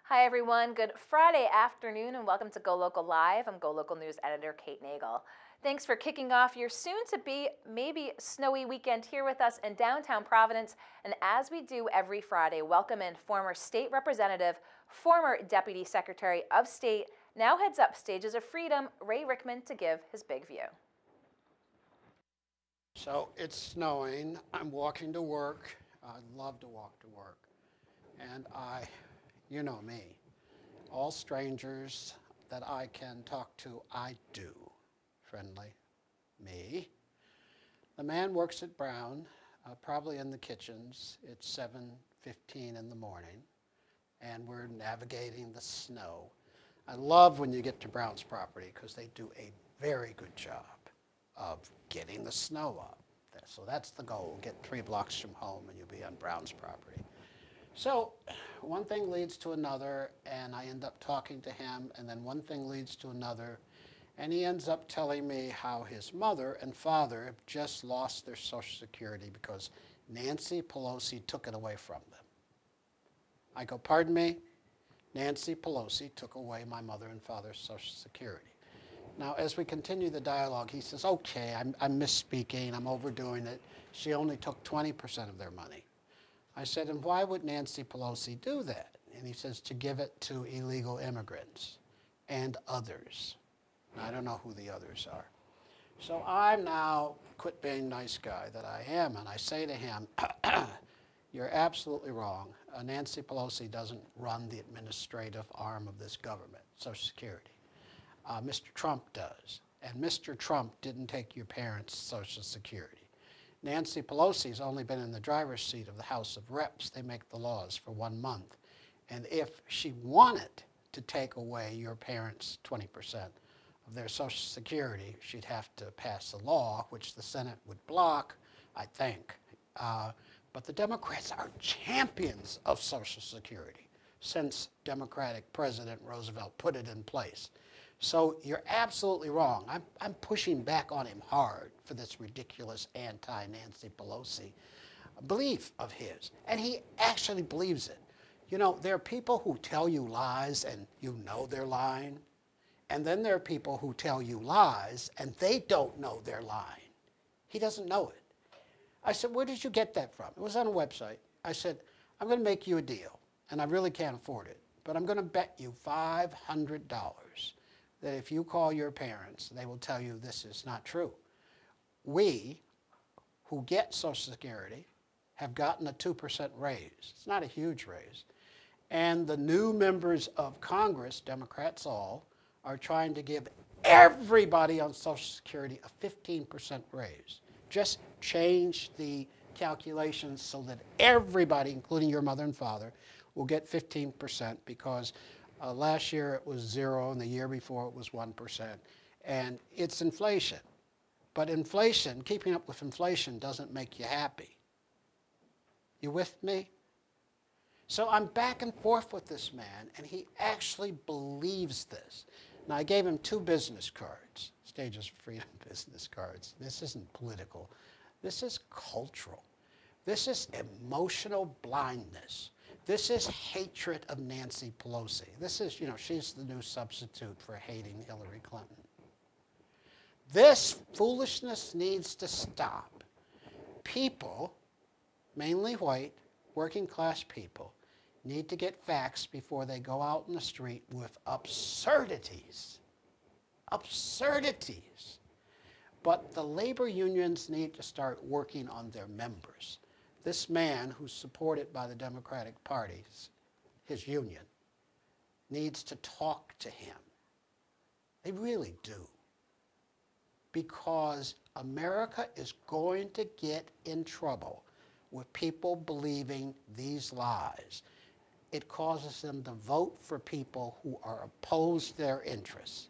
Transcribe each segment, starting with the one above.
Hi, everyone. Good Friday afternoon, and welcome to GoLocal Live. I'm GoLocal News Editor Kate Nagel. Thanks for kicking off your soon-to-be maybe snowy weekend here with us in downtown Providence. And as we do every Friday, welcome in former state representative, former Deputy Secretary of State, now heads up Stages of Freedom, Ray Rickman, to give his big view. So it's snowing. I'm walking to work. I love to walk to work. And you know me, all strangers that I can talk to, I do. Friendly, me. The man works at Brown, probably in the kitchens. It's 7:15 in the morning, and we're navigating the snow. I love when you get to Brown's property because they do a very good job of getting the snow up. So that's the goal. Get 3 blocks from home and you'll be on Brown's property. So one thing leads to another, and I end up talking to him, and then one thing leads to another, and he ends up telling me how his mother and father have just lost their Social Security because Nancy Pelosi took it away from them. I go, pardon me? Nancy Pelosi took away my mother and father's Social Security. Now, as we continue the dialogue, he says, okay, I'm misspeaking, I'm overdoing it. She only took 20% of their money. I said, and why would Nancy Pelosi do that? And he says, to give it to illegal immigrants and others. Now, I don't know who the others are. So I'm now, quit being nice guy that I am, and I say to him, you're absolutely wrong. Nancy Pelosi doesn't run the administrative arm of this government, Social Security. Mr. Trump does, and Mr. Trump didn't take your parents' Social Security. Nancy Pelosi's only been in the driver's seat of the House of Reps. They make the laws for 1 month. And if she wanted to take away your parents' 20% of their Social Security, she'd have to pass a law, which the Senate would block, I think. But the Democrats are champions of Social Security since Democratic President Roosevelt put it in place. So you're absolutely wrong. I'm pushing back on him hard for this ridiculous anti-Nancy Pelosi belief of his. And he actually believes it. You know, there are people who tell you lies and you know they're lying. And then there are people who tell you lies and they don't know they're lying. He doesn't know it. I said, where did you get that from? It was on a website. I said, I'm going to make you a deal, and I really can't afford it, but I'm going to bet you $500 that if you call your parents, they will tell you this is not true. We, who get Social Security, have gotten a 2% raise. It's not a huge raise. And the new members of Congress, Democrats all, are trying to give everybody on Social Security a 15% raise. Just change the calculations so that everybody, including your mother and father, will get 15% because last year it was 0 and the year before it was 1%. And it's inflation. But inflation, keeping up with inflation doesn't make you happy. You with me? So I'm back and forth with this man, and he actually believes this. Now, I gave him 2 business cards, Stages of Freedom business cards. This isn't political. This is cultural. This is emotional blindness. This is hatred of Nancy Pelosi. This is, she's the new substitute for hating Hillary Clinton. This foolishness needs to stop. People, mainly white, working class people, need to get facts before they go out in the street with absurdities. Absurdities. But the labor unions need to start working on their members. This man, who's supported by the Democratic Party, his union, needs to talk to him. They really do. Because America is going to get in trouble with people believing these lies. It causes them to vote for people who are opposed to their interests.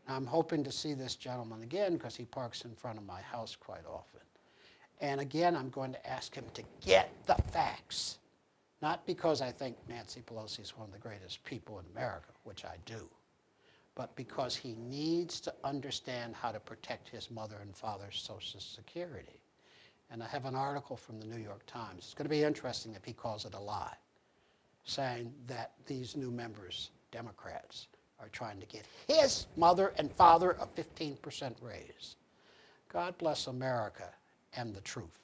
Now, I'm hoping to see this gentleman again because he parks in front of my house quite often. And again, I'm going to ask him to get the facts. Not because I think Nancy Pelosi is one of the greatest people in America, which I do, but because he needs to understand how to protect his mother and father's Social Security. And I have an article from the New York Times. It's going to be interesting if he calls it a lie. saying that these new members, Democrats, are trying to get his mother and father a 15% raise. God bless America and the truth.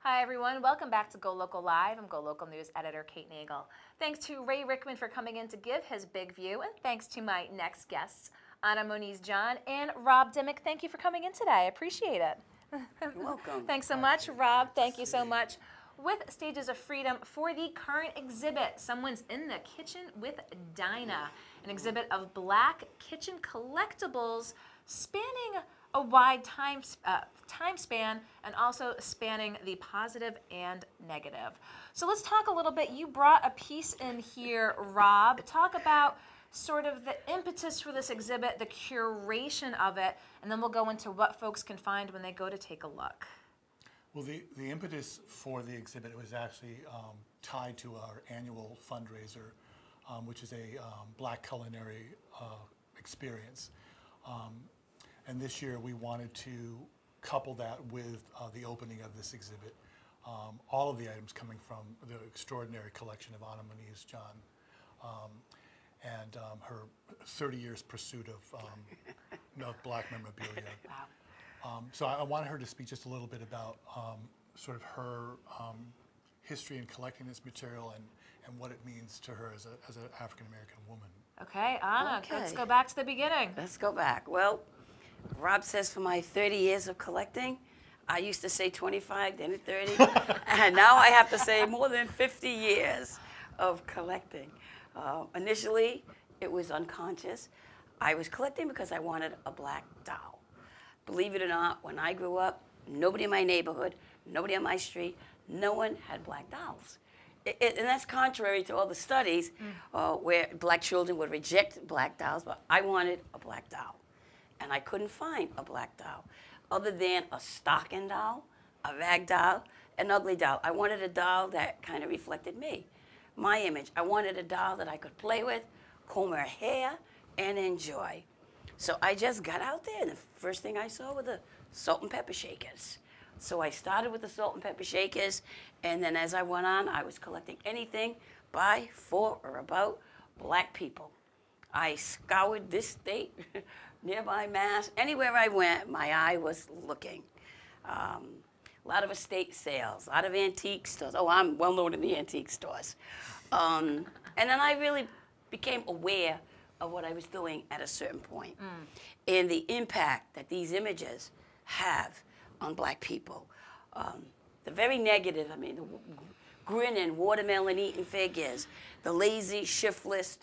Hi, everyone. Welcome back to Go Local Live. I'm Go Local News editor Kate Nagel. Thanks to Ray Rickman for coming in to give his big view, and thanks to my next guests, Anna Moniz-John and Rob Dimmick. Thank you for coming in today. I appreciate it. You're welcome. Thanks so much, Rob. Thank you so much. With Stages of Freedom for the current exhibit, Someone's in the Kitchen with Dinah, an exhibit of Black kitchen collectibles spanning a wide time span and also spanning the positive and negative. So let's talk a little bit. You brought a piece in here, Rob. Talk about sort of the impetus for this exhibit, the curation of it, and then we'll go into what folks can find when they go to take a look. Well, the impetus for the exhibit was actually tied to our annual fundraiser, which is a Black culinary experience. And this year we wanted to couple that with the opening of this exhibit. All of the items coming from the extraordinary collection of Anna Moniz-John and her 30 years pursuit of Black memorabilia. Wow. So I wanted her to speak just a little bit about sort of her history in collecting this material and what it means to her as an African-American woman. Okay, Anna, Okay. let's go back to the beginning. Let's go back. Well, Rob says for my 30 years of collecting, I used to say 25, then 30, and now I have to say more than 50 years of collecting. Initially, it was unconscious. I was collecting because I wanted a black doll. Believe it or not, when I grew up, nobody in my neighborhood, nobody on my street, no one had black dolls. And that's contrary to all the studies where black children would reject black dolls, but I wanted a black doll. And I couldn't find a black doll other than a stocking doll, a rag doll, an ugly doll. I wanted a doll that kind of reflected me, my image. I wanted a doll that I could play with, comb her hair, and enjoy. So I just got out there, and the first thing I saw were the salt and pepper shakers. So I started with the salt and pepper shakers, and then as I went on, I was collecting anything by, for, or about black people. I scoured this state, nearby Mass, anywhere I went, my eye was looking. A lot of estate sales, a lot of antique stores. Oh, I'm well known in the antique stores. And then I really became aware of what I was doing at a certain point and the impact that these images have on black people. The very negative, I mean, the grinning, watermelon-eating figures, the lazy, shiftless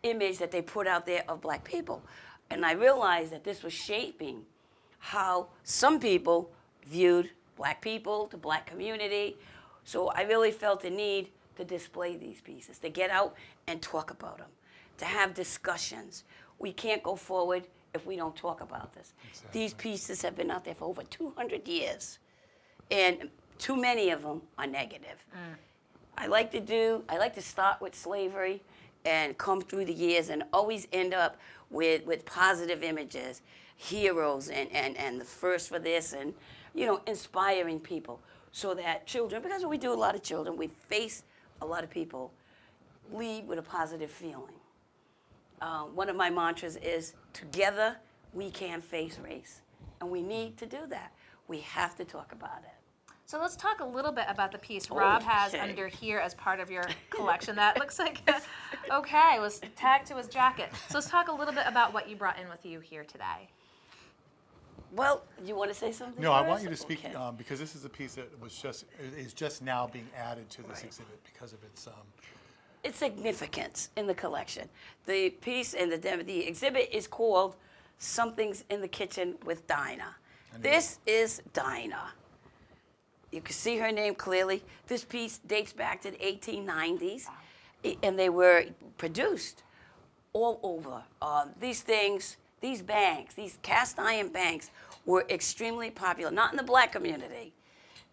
image that they put out there of black people. And I realized that this was shaping how some people viewed black people, the black community. So I really felt the need to display these pieces, to get out and talk about them, to have discussions. We can't go forward if we don't talk about this. Exactly. These pieces have been out there for over 200 years, and too many of them are negative. I like to start with slavery and come through the years and always end up with positive images, heroes, and the first for this, and inspiring people so that children, because we do a lot of children, we face a lot of people, leave with a positive feeling. One of my mantras is, together we can face race. And we need to do that. We have to talk about it. So let's talk a little bit about the piece Rob has under here as part of your collection. That looks like, okay, it was tagged to his jacket. So let's talk a little bit about what you brought in with you here today. Well, you want to say something? No, I want you to speak because this is a piece that is just now being added to this exhibit because of its significance in the collection. The piece and the exhibit is called "Something's in the Kitchen with Dinah." This is Dinah. You can see her name clearly. This piece dates back to the 1890s, and they were produced all over. These things, these banks, these cast iron banks were extremely popular, not in the black community,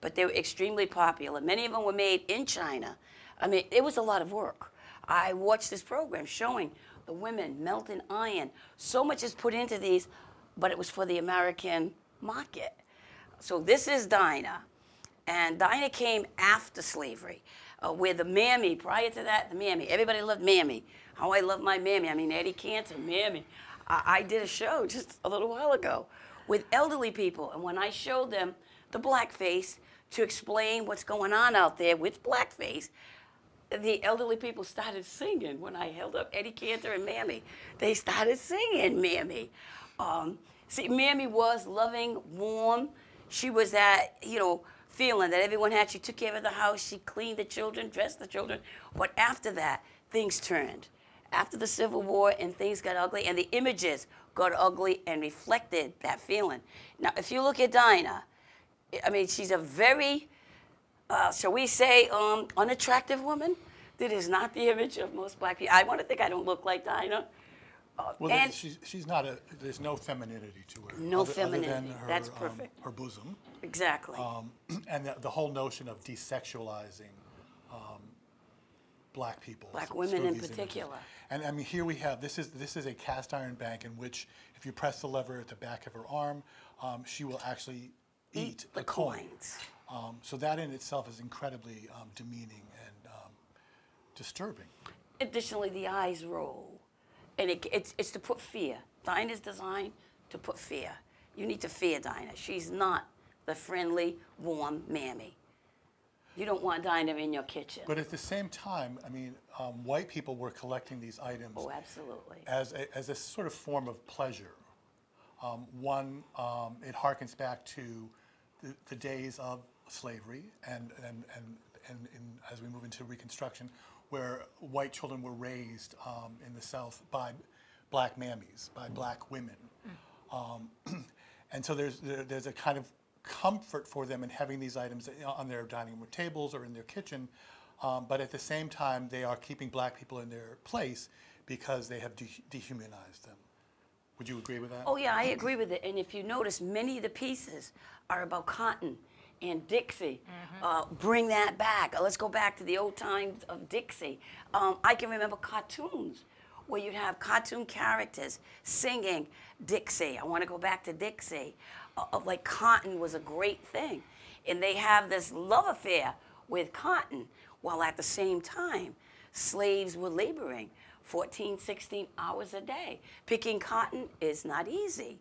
but they were extremely popular. Many of them were made in China. I mean, it was a lot of work. I watched this program showing the women melting iron. So much is put into these, but it was for the American market. So this is Dinah. And Dinah came after slavery, where the mammy, prior to that, the mammy, everybody loved mammy. How I love my mammy. I mean, Eddie Cantor, mammy. I did a show just a little while ago with elderly people. And when I showed them the blackface to explain what's going on out there with blackface, the elderly people started singing when I held up Eddie Cantor and Mammy. They started singing Mammy. See, Mammy was loving, warm. She was that, feeling that everyone had. She took care of the house. She cleaned the children, dressed the children. But after that, things turned. After the Civil War and things got ugly, and the images got ugly and reflected that feeling. Now, if you look at Dinah, I mean, she's a very, shall we say, unattractive woman. That is not the image of most black people. I want to think I don't look like Dinah. Well, and she's not there's no femininity to her. No femininity. Other than her, that's perfect. Her bosom. Exactly. And the whole notion of desexualizing black people. Black women in particular. Images. And I mean, here we have, this is a cast iron bank in which if you press the lever at the back of her arm, she will actually eat the coins. So that in itself is incredibly demeaning and disturbing. Additionally, the eyes roll. And it's to put fear. Dinah's designed to put fear. You need to fear Dinah. She's not the friendly, warm mammy. You don't want Dinah in your kitchen. But at the same time, I mean, white people were collecting these items. Oh, absolutely. As a sort of form of pleasure. It harkens back to the days of slavery and as we move into Reconstruction, where white children were raised in the South by black mammies, by black women. And so there's a kind of comfort for them in having these items on their dining room tables or in their kitchen, but at the same time they are keeping black people in their place because they have dehumanized them. Would you agree with that? Oh yeah, I agree with it. And if you notice, many of the pieces are about cotton and Dixie. Bring that back. Let's go back to the old times of Dixie. I can remember cartoons where you'd have cartoon characters singing Dixie. I want to go back to Dixie. Like cotton was a great thing. And they have this love affair with cotton, while at the same time, slaves were laboring 14, 16 hours a day. Picking cotton is not easy.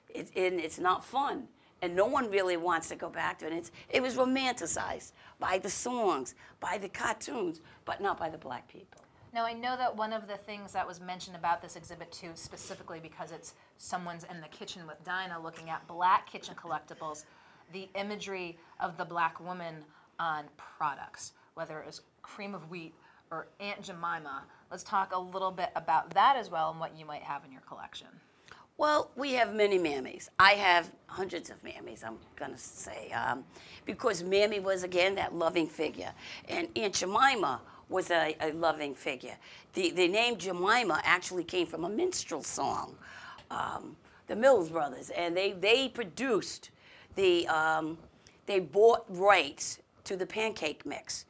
It's not fun. And no one really wants to go back to it. It was romanticized by the songs, by the cartoons, but not by the black people. Now, I know that one of the things that was mentioned about this exhibit, too, specifically because it's someone's in the kitchen with Dinah looking at black kitchen collectibles, the imagery of the black woman on products, whether it was cream of wheat or Aunt Jemima. Let's talk a little bit about that as well and what you might have in your collection. Well, we have many mammies. I have hundreds of mammies, I'm going to say, because Mammy was, again, that loving figure. And Aunt Jemima was a loving figure. The name Jemima actually came from a minstrel song, the Mills Brothers, and they produced they bought rights to the pancake mix.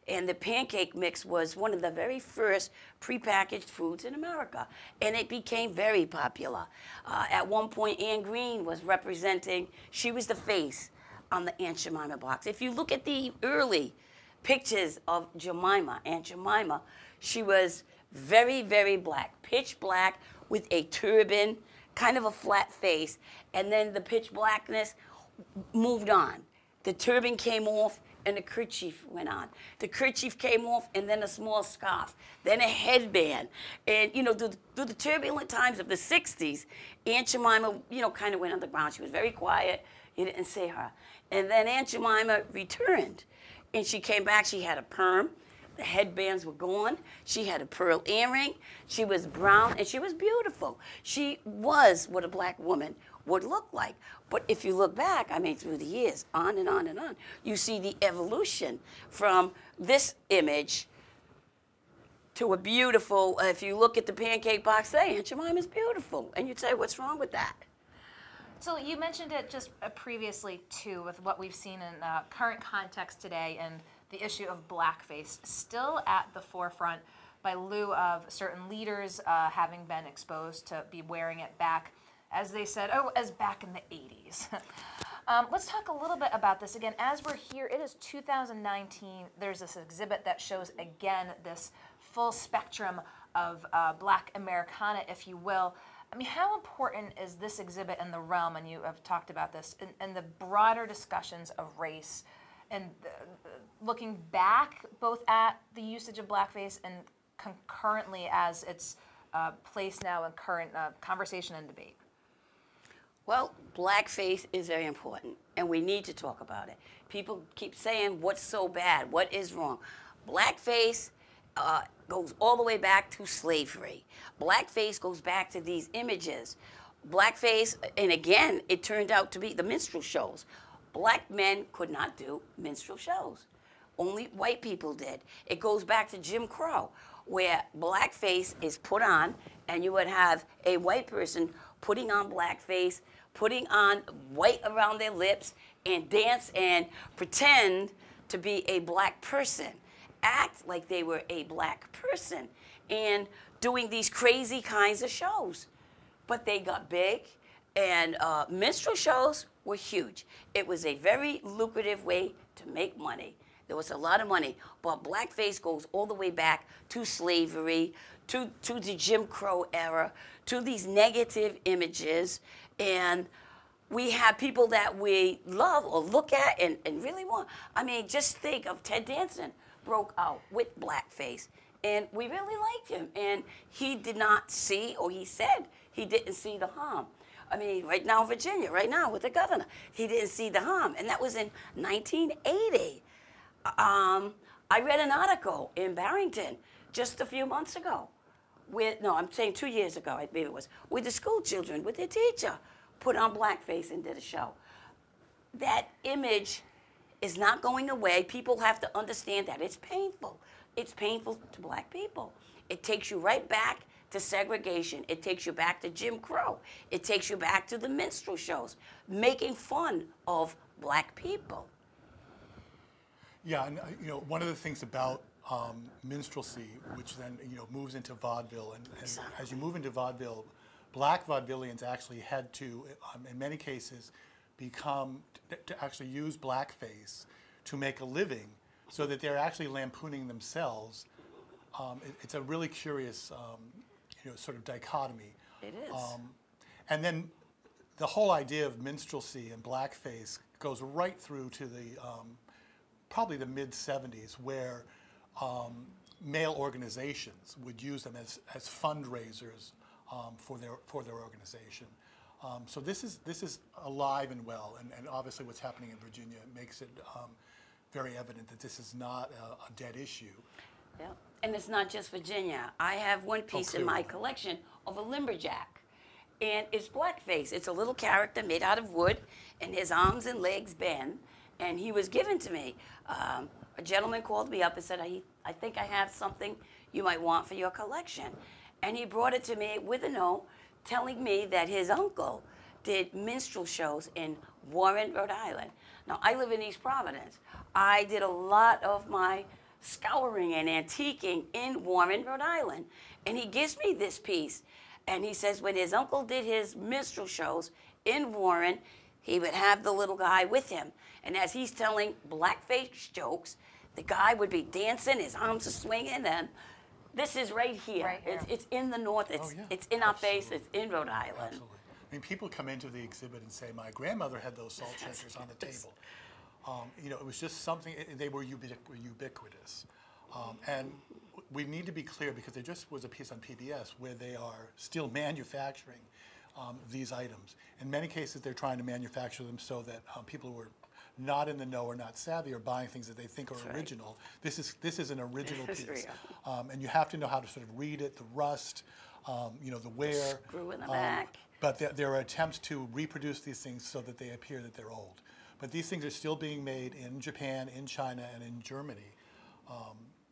And the pancake mix was one of the very first prepackaged foods in America. And it became very popular. At one point, Anne Green was representing, she was the face on the Aunt Jemima box. If you look at the early pictures of Jemima, Aunt Jemima, she was very, very black, pitch black with a turban, kind of a flat face. And then the pitch blackness moved on. The turban came off, and the kerchief went on. The kerchief came off, and then a small scarf, then a headband. And, you know, through the turbulent times of the 60s, Aunt Jemima, you know, kind of went underground. She was very quiet. You didn't see her. And then Aunt Jemima returned, and she came back. She had a perm. The headbands were gone. She had a pearl earring. She was brown, and she was beautiful. She was what a black woman would look like. But if you look back, I mean, through the years, on and on and on, you see the evolution from this image to a beautiful, if you look at the pancake box, say, Aunt Jemima's beautiful. And you'd say, what's wrong with that? So you mentioned it just previously, too, with what we've seen in current context today and the issue of blackface still at the forefront by lieu of certain leaders having been exposed to be wearing it back, as they said, as back in the 80s. Let's talk a little bit about this. Again, as we're here, it is 2019. There's this exhibit that shows, again, this full spectrum of black Americana, if you will. I mean, how important is this exhibit in the realm, and you have talked about this, in the broader discussions of race and looking back both at the usage of blackface and concurrently as it's placed now in current conversation and debate? Well, blackface is very important, and we need to talk about it. People keep saying, what's so bad? What is wrong? Blackface goes all the way back to slavery. Blackface goes back to these images. Blackface, and again, it turned out to be the minstrel shows. Black men could not do minstrel shows. Only white people did. It goes back to Jim Crow, where blackface is put on, and you would have a white person putting on blackface, putting on white around their lips, and dance and pretend to be a black person. Act like they were a black person, and doing these crazy kinds of shows. But they got big, and minstrel shows were huge. It was a very lucrative way to make money. There was a lot of money, but blackface goes all the way back to slavery, to the Jim Crow era, to these negative images, and we have people that we love or look at and really want. I mean, just think of Ted Danson broke out with blackface, and we really liked him, and he did not see, or he said he didn't see the harm. I mean, right now in Virginia, right now with the governor, he didn't see the harm, and that was in 1980. I read an article in Barrington just a few months ago I'm saying 2 years ago, I believe it was, with the school children, with their teacher, put on blackface and did a show. That image is not going away. People have to understand that it's painful. It's painful to black people. It takes you right back to segregation. It takes you back to Jim Crow. It takes you back to the minstrel shows, making fun of black people. Yeah, and you know, one of the things about minstrelsy, which then moves into vaudeville, and as you move into vaudeville, black vaudevillians actually had to, in many cases, to actually use blackface to make a living, so that they're actually lampooning themselves. It's a really curious, sort of dichotomy. It is. And then the whole idea of minstrelsy and blackface goes right through to the probably the mid '70s, where male organizations would use them as fundraisers for their organization. So this is alive and well, and obviously what's happening in Virginia makes it very evident that this is not a dead issue. Yeah. And it's not just Virginia. I have one piece in my collection of a lumberjack, and it's blackface. It's a little character made out of wood, and his arms and legs bend, and he was given to me. A gentleman called me up and said, I think I have something you might want for your collection. And he brought it to me with a note telling me that his uncle did minstrel shows in Warren, Rhode Island. Now, I live in East Providence. I did a lot of my scouring and antiquing in Warren, Rhode Island. And he gives me this piece. And he says when his uncle did his minstrel shows in Warren, he would have the little guy with him. And as he's telling blackface jokes, the guy would be dancing, his arms are swinging, and this is right here. Right here. It's in the north, it's in our face, it's in Rhode Island. Absolutely. I mean, people come into the exhibit and say, my grandmother had those salt shakers on the table. It was just something, they were ubiquitous. And we need to be clear, because there just was a piece on PBS where they are still manufacturing these items. In many cases, they're trying to manufacture them so that people who are not in the know or not savvy are buying things that they think are original. This is an original piece. And you have to know how to sort of read it, the rust, the wear. Screw in the back. But there are attempts to reproduce these things so that they appear that they're old. But these things are still being made in Japan, in China, and in Germany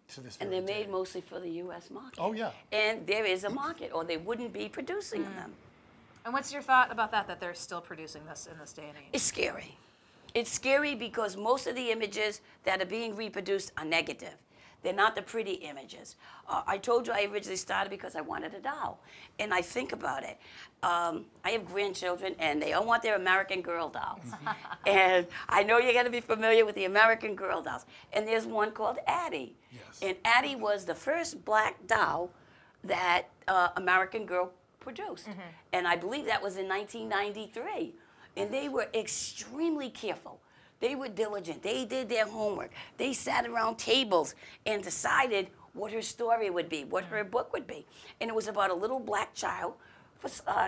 to this And very they're made day. mostly for the U.S. market. Oh, yeah. And there is a market, or they wouldn't be producing them. And what's your thought about that they're still producing this in this day and age? It's scary. It's scary because most of the images that are being reproduced are negative. They're not the pretty images. I told you I originally started because I wanted a doll. And I think about it. I have grandchildren, and they all want their American Girl dolls. And I know you're going to be familiar with the American Girl dolls. And there's one called Addie. Yes. And Addie was the first black doll that American Girl produced. And I believe that was in 1993. And they were extremely careful. They were diligent. They did their homework. They sat around tables and decided what her story would be, what her book would be. And it was about a little black child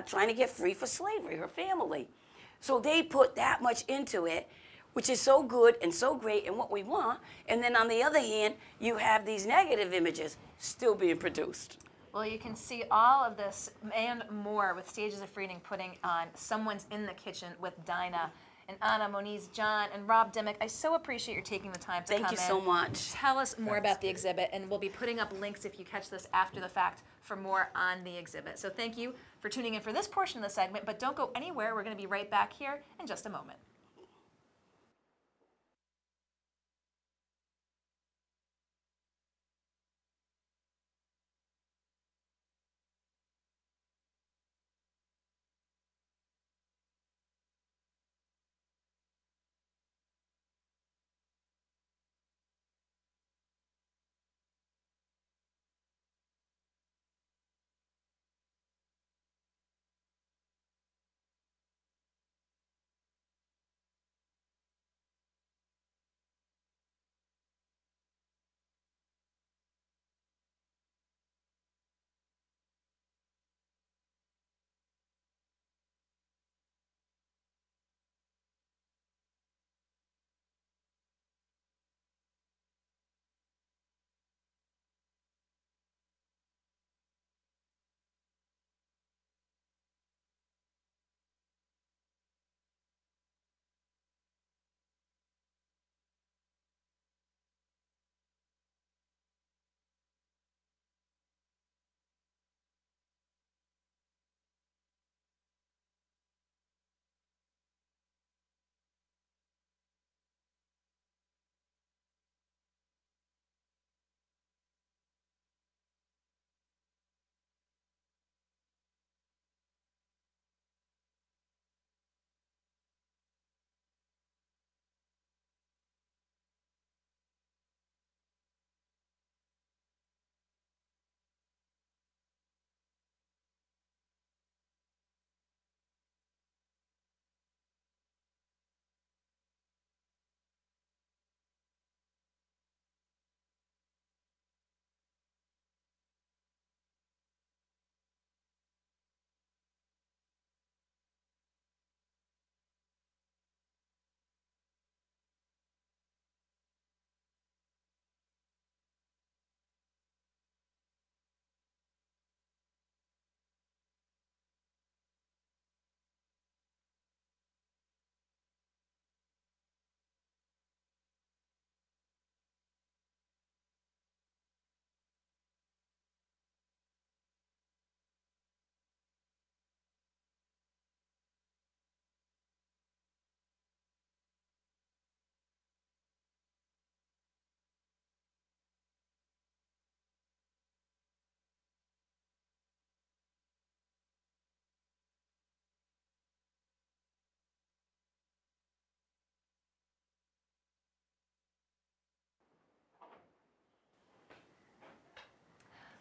trying to get free for slavery, her family. So they put that much into it, which is so good and so great and what we want. And then on the other hand, you have these negative images still being produced. Well, you can see all of this and more with Stages of Freedom putting on Someone's in the Kitchen with Dinah and Anna, Moniz, John, and Rob Dimmick. I so appreciate your taking the time to come in. Thank you so much. Tell us more about the exhibit, and we'll be putting up links if you catch this after the fact for more on the exhibit. So thank you for tuning in for this portion of the segment, but don't go anywhere. We're going to be right back here in just a moment.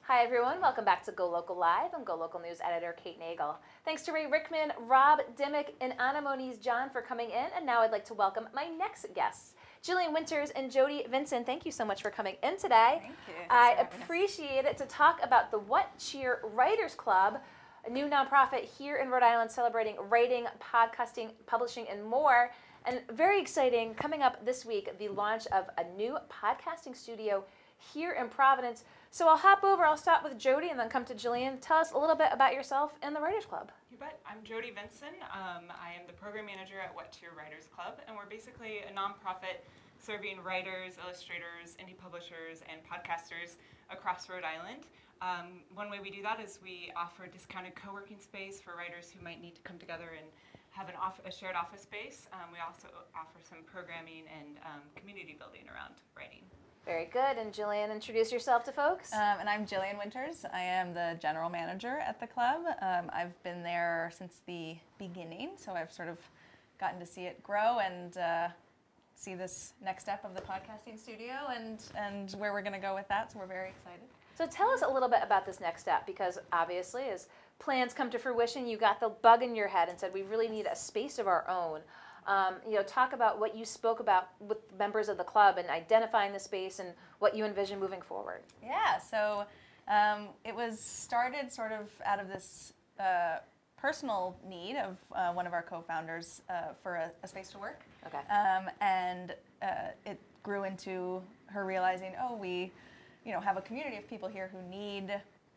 Hi everyone, welcome back to Go Local Live. I'm Go Local News Editor Kate Nagel. Thanks to Ray Rickman, Rob Dimmick, and Anna Moniz-John for coming in, and now I'd like to welcome my next guests. Jillian Winters and Jody Vinson, thank you so much for coming in today. Thank you. I appreciate it to talk about the What Cheer Writers Club, a new nonprofit here in Rhode Island celebrating writing, podcasting, publishing, and more. And very exciting, coming up this week, the launch of a new podcasting studio here in Providence. So I'll hop over, I'll start with Jody and then come to Jillian. Tell us a little bit about yourself and the Writers Club. You bet. I'm Jody Vinson. I am the program manager at What Cheer Writers Club, and we're basically a nonprofit serving writers, illustrators, indie publishers, and podcasters across Rhode Island. One way we do that is we offer discounted co-working space for writers who might need to come together and have a shared office space. We also offer some programming and community building around writing. Very good. And Jillian, introduce yourself to folks. And I'm Jillian Winters. I am the general manager at the club. I've been there since the beginning, so I've sort of gotten to see it grow and see this next step of the podcasting studio and where we're going to go with that, so we're very excited. So tell us a little bit about this next step, because obviously as plans come to fruition, you got the bug in your head and said we really need a space of our own. Talk about what you spoke about with members of the club and identifying the space and what you envision moving forward. Yeah, so it was started sort of out of this personal need of one of our co-founders for a space to work. Okay. And it grew into her realizing, we have a community of people here who need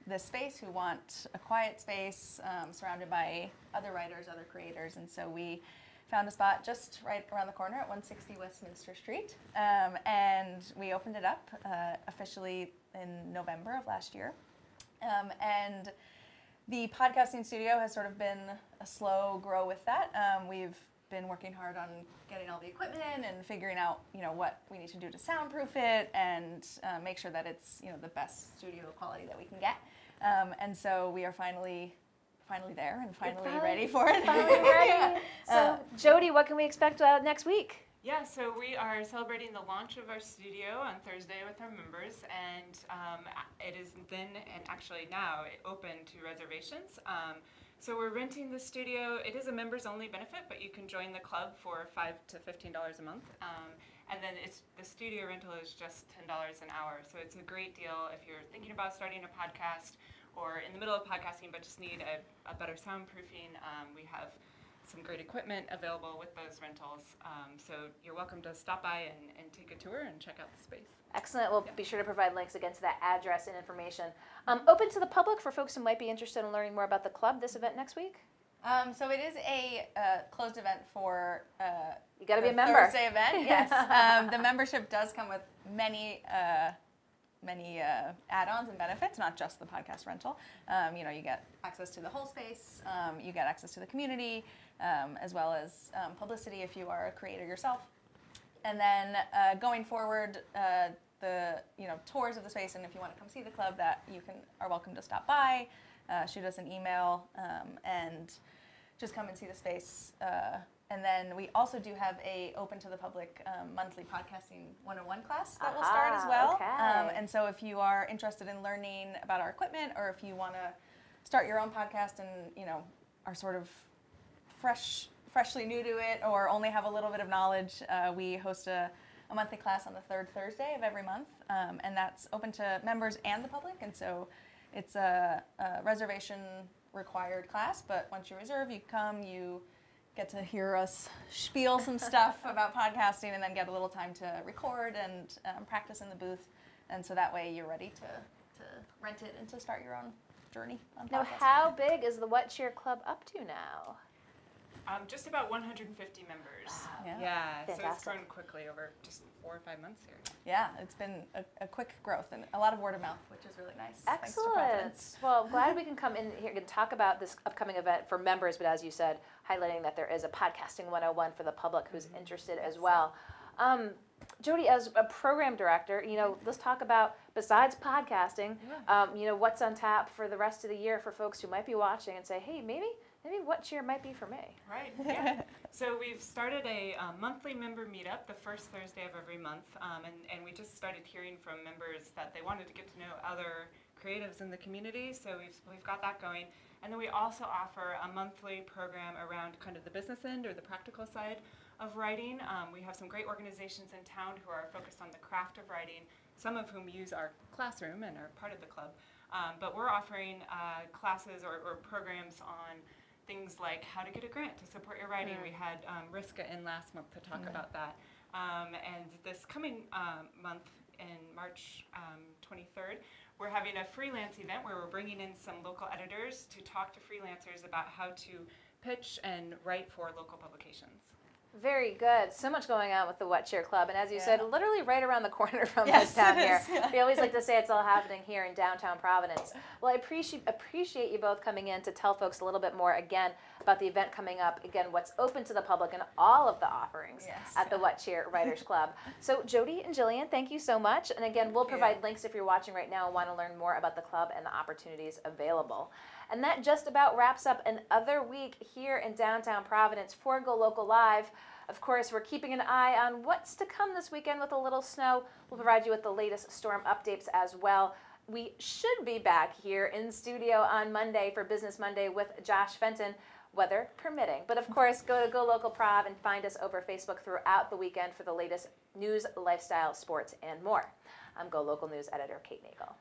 this space, who want a quiet space surrounded by other writers, other creators, and so we found a spot just right around the corner at 160 Westminster Street, and we opened it up officially in November of last year. And the podcasting studio has sort of been a slow grow with that. We've been working hard on getting all the equipment in and figuring out, what we need to do to soundproof it and make sure that it's, the best studio quality that we can get. And so we are finally there and finally ready for it. Finally ready. So, Jody, what can we expect next week? Yeah, so we are celebrating the launch of our studio on Thursday with our members, and it is then, and actually now, open to reservations. So we're renting the studio. It is a members-only benefit, but you can join the club for $5 to $15 a month. And then the studio rental is just $10 an hour. So it's a great deal if you're thinking about starting a podcast or in the middle of podcasting but just need a better soundproofing. We have some great equipment available with those rentals. So you're welcome to stop by and take a tour and check out the space. Excellent. We'll be sure to provide links again to that address and information. Open to the public for folks who might be interested in learning more about the club, this event next week? So it is a closed event for you got to be a member. Thursday event, yes. The membership does come with many add-ons and benefits, not just the podcast rental. You get access to the whole space, you get access to the community, as well as publicity if you are a creator yourself. And then going forward, the tours of the space, and if you want to come see the club, that you are welcome to stop by, shoot us an email, and just come and see the space. And then we also do have a open to the public monthly podcasting 101 class that will start as well. Okay. And so if you are interested in learning about our equipment, or if you want to start your own podcast and are sort of freshly new to it or only have a little bit of knowledge, we host a monthly class on the third Thursday of every month, and that's open to members and the public. And so it's a reservation required class, but once you reserve, you come, you get to hear us spiel some stuff about podcasting, and then get a little time to record and practice in the booth. And so that way you're ready to rent it and to start your own journey on podcasting. Now, how big is the What Cheer Club up to now? Just about 150 members. Wow. Yeah, so Fantastic. it's grown quickly over just 4 or 5 months here. Yeah, it's been a quick growth and a lot of word of mouth, which is really nice. Thanks to Excellent. Providence. Well, glad we can come in here and talk about this upcoming event for members, but as you said, highlighting that there is a podcasting 101 for the public who's interested as well. Jody, as a program director, let's talk about, besides podcasting, what's on tap for the rest of the year for folks who might be watching and say, hey, maybe What Cheer might be for me. Right, yeah. So we've started a monthly member meetup the first Thursday of every month, and we just started hearing from members that they wanted to get to know other creatives in the community, so we've got that going. And then we also offer a monthly program around kind of the business end or the practical side of writing. We have some great organizations in town who are focused on the craft of writing, some of whom use our classroom and are part of the club. But we're offering classes or programs on things like how to get a grant to support your writing. We had Riska in last month to talk about that. And this coming month in March 23rd, we're having a freelance event where we're bringing in some local editors to talk to freelancers about how to pitch and write for local publications. Very good. So much going on with the What Cheer Club. And as you Yeah. said, literally right around the corner from Yes, us down it here. is, yeah. We always like to say it's all happening here in downtown Providence. Well, I appreciate you both coming in to tell folks a little bit more, again, about the event coming up, again, what's open to the public and all of the offerings Yes, at the What Cheer Writers Club. So Jody and Jillian, thank you so much. And again, we'll provide links if you're watching right now and want to learn more about the club and the opportunities available. And that just about wraps up another week here in downtown Providence for Go Local Live. Of course, we're keeping an eye on what's to come this weekend with a little snow. We'll provide you with the latest storm updates as well. We should be back here in studio on Monday for Business Monday with Josh Fenton, weather permitting. But of course, go to Go Local Prov and find us over Facebook throughout the weekend for the latest news, lifestyle, sports, and more. I'm Go Local News editor Kate Nagel.